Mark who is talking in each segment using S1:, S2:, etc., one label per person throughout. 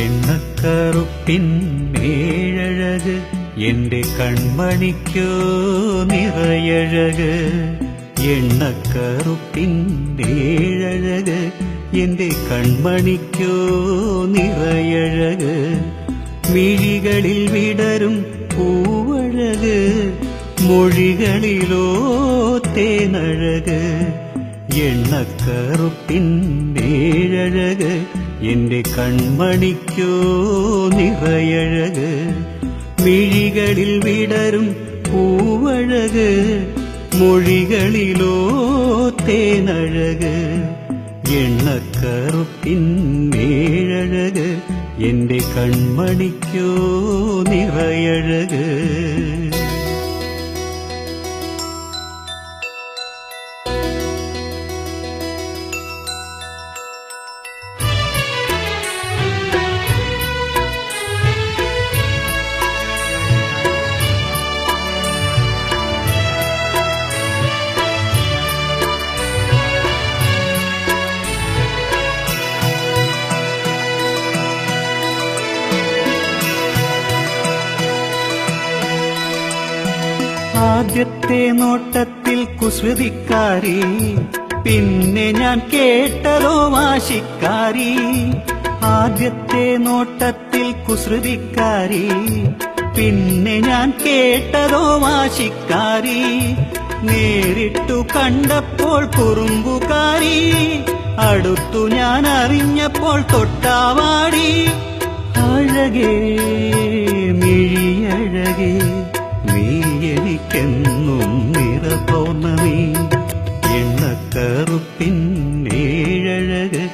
S1: എണ്ണക്കറുപ്പിൻ ഏഴഴക് എന്റെ കൺമണിക്കോ നിറയഴക്. എണ്ണക്കറുപ്പിൻ ഏഴഴക് എന്റെ കൺമണിക്കോ നിറയഴക്. മിഴികളിൽ വിടരും പൂവഴക് മൊഴികളിലോ തേനഴക്. എണ്ണക്കറുപ്പിൻ ഏഴഴക് എന്റെ കൺമണിക്കോ നിറയഴക്. മിഴികളിൽ വിടരും പൂവഴക് മൊഴികളിലോ തേനഴക്. എണ്ണക്കറുപ്പിൻ ഏഴഴക് എന്റെ കൺമണിക്കോ നിറയഴക്. ആദ്യത്തെ നോട്ടത്തിൽ കുസൃതിക്കാരി, പിന്നെ ഞാൻ കേട്ടതോ വാശിക്കാരി. ആദ്യത്തെ നോട്ടത്തിൽ കുസൃതിക്കാരി, പിന്നെ ഞാൻ കേട്ടതോ വാശിക്കാരി. നേരിട്ടു കണ്ടപ്പോൾ കുറുമ്പുകാരി, അടുത്തു ഞാൻ അറിഞ്ഞപ്പോൾ തൊട്ടാവാടി. അഴകേ മിഴിയഴകേ നീ എനിക്കെന്നും നിറപൗർണമി. എണ്ണക്കറുപ്പിൻ ഏഴഴക്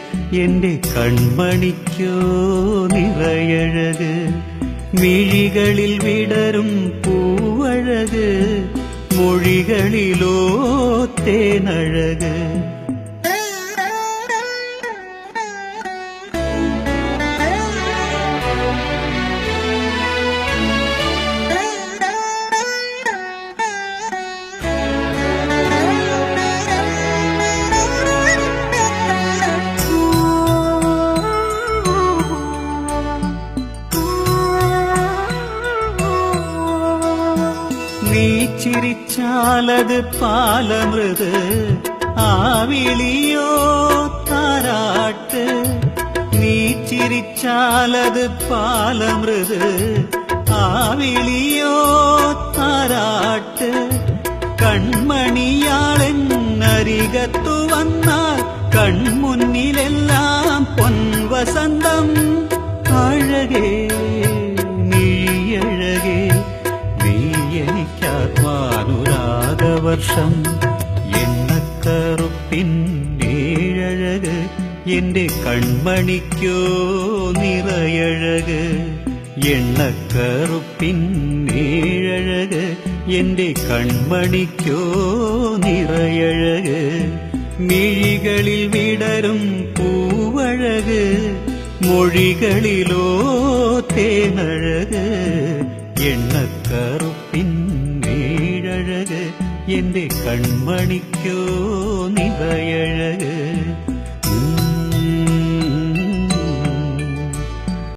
S1: എന്റെ കൺമണിക്കോ നിറയഴക്. മിഴികളിൽ വിടരും പൂവഴക് മൊഴികളിലോ തേനഴക്. നീ ചിരിച്ചാലത് പാലമൃത്, ആവിളിയോ താരാട്ട്. നീ ചിരിച്ചാലത് പാലമൃത്, ആവിളിയോ താരാട്ട്. കൺമണിയാളെന്നരികത്തു വന്നാൽ കൺമുന്നിലെല്ലാം പൊൻവസന്തം. അഴകേ നീയഴകേ നീ എനിക്കാത്മാനുരാഗവർഷം. എണ്ണക്കറുപ്പിൻ ഏഴഴക് എന്റെ കൺമണിക്കോ നിറയഴക്. എണ്ണക്കറുപ്പിൻ ഏഴഴക് എന്റെ കൺമണിക്കോ നിറയഴക്. മിഴികളിൽ വിടരും പൂവഴക് മൊഴികളിലോ തേനഴക്. എണ്ണക്കറുപ്പിൻ ഏഴഴക് എന്റെ കൺമണിക്കോ നിറയഴക്.